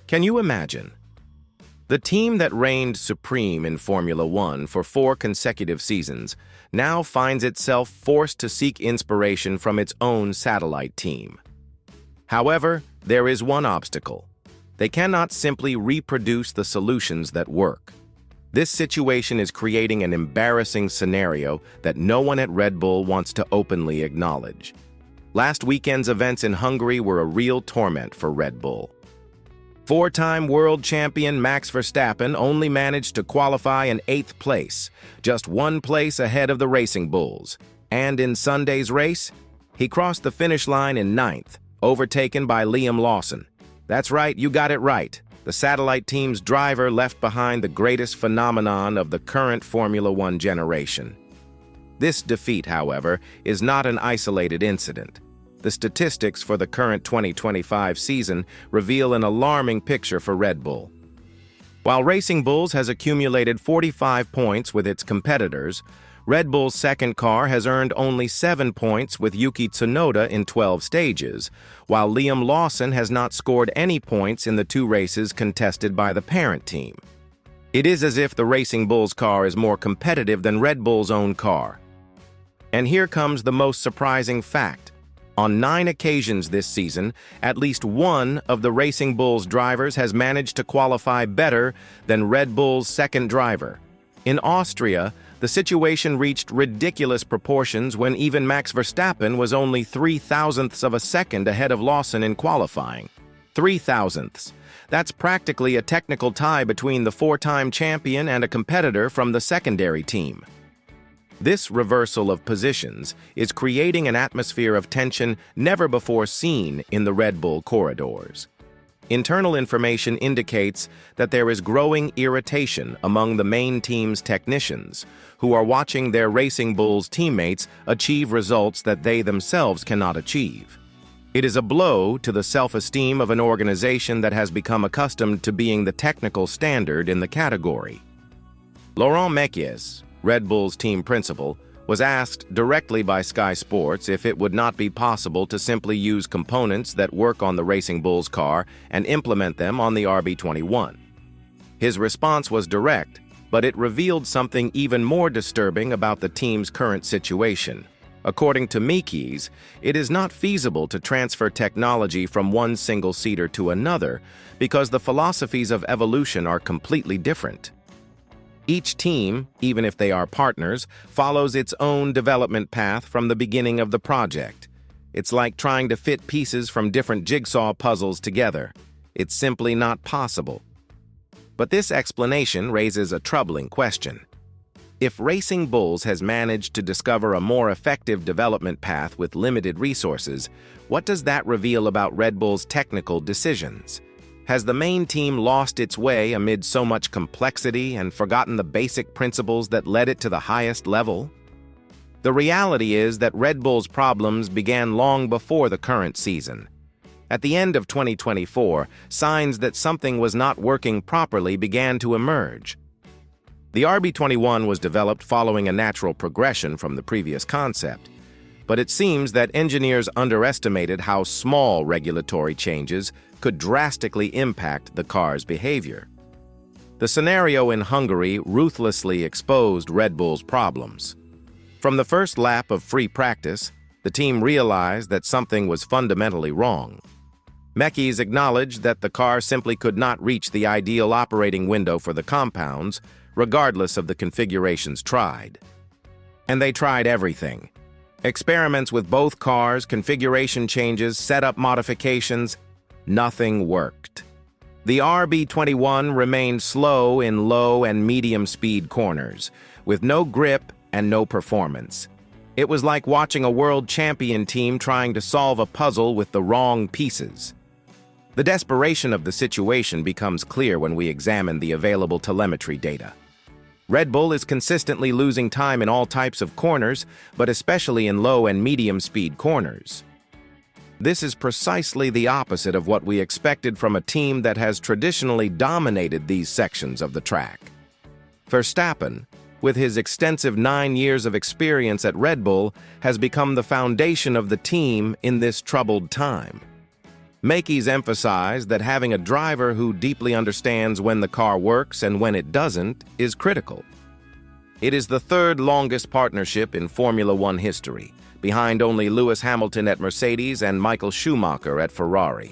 Can you imagine? The team that reigned supreme in Formula One for 4 consecutive seasons now finds itself forced to seek inspiration from its own satellite team. However, there is one obstacle. They cannot simply reproduce the solutions that work. This situation is creating an embarrassing scenario that no one at Red Bull wants to openly acknowledge. Last weekend's events in Hungary were a real torment for Red Bull. 4-time world champion Max Verstappen only managed to qualify in 8th place, just 1 place ahead of the Racing Bulls. And in Sunday's race, he crossed the finish line in 9th, overtaken by Liam Lawson. That's right, you got it right. The satellite team's driver left behind the greatest phenomenon of the current Formula One generation. This defeat, however, is not an isolated incident. The statistics for the current 2025 season reveal an alarming picture for Red Bull. While Racing Bulls has accumulated 45 points with its competitors, Red Bull's second car has earned only 7 points with Yuki Tsunoda in 12 stages, while Liam Lawson has not scored any points in the 2 races contested by the parent team. It is as if the Racing Bulls car is more competitive than Red Bull's own car. And here comes the most surprising fact. On 9 occasions this season, at least one of the Racing Bulls drivers has managed to qualify better than Red Bull's second driver. In Austria, the situation reached ridiculous proportions when even Max Verstappen was only 0.003 of a second ahead of Lawson in qualifying. 0.003. That's practically a technical tie between the 4-time champion and a competitor from the secondary team. This reversal of positions is creating an atmosphere of tension never before seen in the Red Bull corridors. Internal information indicates that there is growing irritation among the main team's technicians, who are watching their Racing Bulls teammates achieve results that they themselves cannot achieve. It is a blow to the self-esteem of an organization that has become accustomed to being the technical standard in the category. Laurent Mekies, Red Bull's team principal, was asked directly by Sky Sports if it would not be possible to simply use components that work on the Racing Bulls car and implement them on the RB21. His response was direct, but it revealed something even more disturbing about the team's current situation. According to Mekies, it is not feasible to transfer technology from one single-seater to another because the philosophies of evolution are completely different. Each team, even if they are partners, follows its own development path from the beginning of the project. It's like trying to fit pieces from different jigsaw puzzles together. It's simply not possible. But this explanation raises a troubling question. If Racing Bulls has managed to discover a more effective development path with limited resources, what does that reveal about Red Bull's technical decisions? Has the main team lost its way amid so much complexity and forgotten the basic principles that led it to the highest level? The reality is that Red Bull's problems began long before the current season. At the end of 2024, signs that something was not working properly began to emerge. The RB21 was developed following a natural progression from the previous concept, but it seems that engineers underestimated how small regulatory changes could drastically impact the car's behavior. The scenario in Hungary ruthlessly exposed Red Bull's problems. From the first lap of free practice, the team realized that something was fundamentally wrong. Mekies acknowledged that the car simply could not reach the ideal operating window for the compounds, regardless of the configurations tried. And they tried everything. Experiments with both cars, configuration changes, setup modifications, nothing worked. The RB21 remained slow in low and medium speed corners, with no grip and no performance. It was like watching a world champion team trying to solve a puzzle with the wrong pieces. The desperation of the situation becomes clear when we examine the available telemetry data. Red Bull is consistently losing time in all types of corners, but especially in low and medium speed corners. This is precisely the opposite of what we expected from a team that has traditionally dominated these sections of the track. Verstappen, with his extensive 9 years of experience at Red Bull, has become the foundation of the team in this troubled time. Makeys emphasize that having a driver who deeply understands when the car works and when it doesn't is critical. It is the third longest partnership in Formula One history, behind only Lewis Hamilton at Mercedes and Michael Schumacher at Ferrari.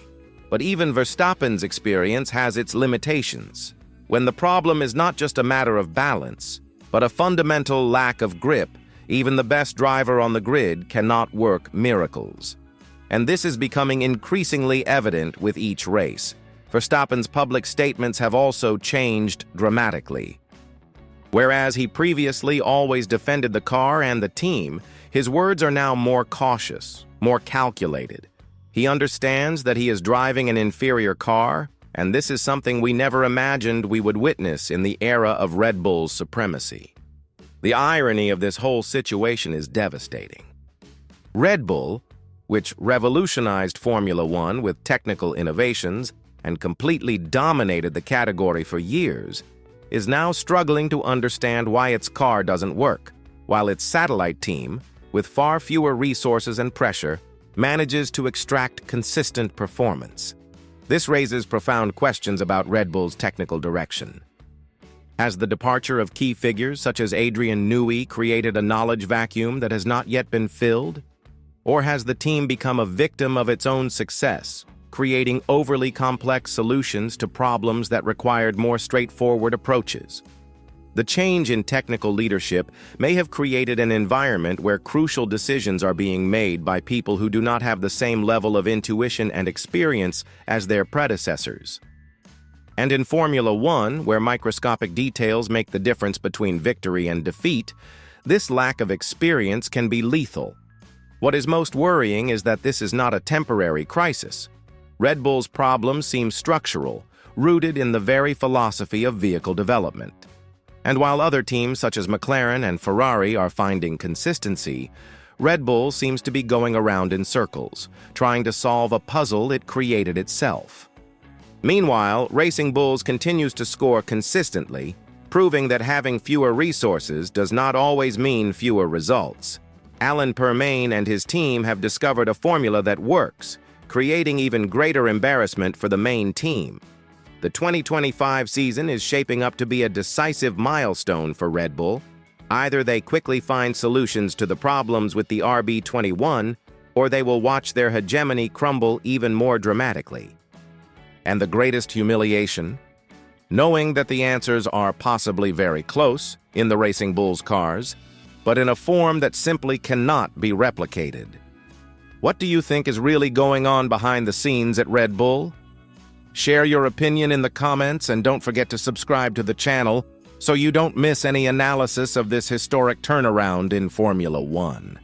But even Verstappen's experience has its limitations. When the problem is not just a matter of balance, but a fundamental lack of grip, even the best driver on the grid cannot work miracles. And this is becoming increasingly evident with each race. Verstappen's public statements have also changed dramatically. Whereas he previously always defended the car and the team, his words are now more cautious, more calculated. He understands that he is driving an inferior car, and this is something we never imagined we would witness in the era of Red Bull's supremacy. The irony of this whole situation is devastating. Red Bull, which revolutionized Formula One with technical innovations and completely dominated the category for years, is now struggling to understand why its car doesn't work, while its satellite team, with far fewer resources and pressure, manages to extract consistent performance. This raises profound questions about Red Bull's technical direction. Has the departure of key figures such as Adrian Newey created a knowledge vacuum that has not yet been filled? Or has the team become a victim of its own success, creating overly complex solutions to problems that required more straightforward approaches? The change in technical leadership may have created an environment where crucial decisions are being made by people who do not have the same level of intuition and experience as their predecessors. And in Formula One, where microscopic details make the difference between victory and defeat, this lack of experience can be lethal. What is most worrying is that this is not a temporary crisis. Red Bull's problem seems structural, rooted in the very philosophy of vehicle development. And while other teams such as McLaren and Ferrari are finding consistency, Red Bull seems to be going around in circles, trying to solve a puzzle it created itself. Meanwhile, Racing Bulls continues to score consistently, proving that having fewer resources does not always mean fewer results. Alain Permain and his team have discovered a formula that works, creating even greater embarrassment for the main team. The 2025 season is shaping up to be a decisive milestone for Red Bull. Either they quickly find solutions to the problems with the RB21, or they will watch their hegemony crumble even more dramatically. And the greatest humiliation? Knowing that the answers are possibly very close in the Racing Bulls cars, but in a form that simply cannot be replicated. What do you think is really going on behind the scenes at Red Bull? Share your opinion in the comments and don't forget to subscribe to the channel so you don't miss any analysis of this historic turnaround in Formula One.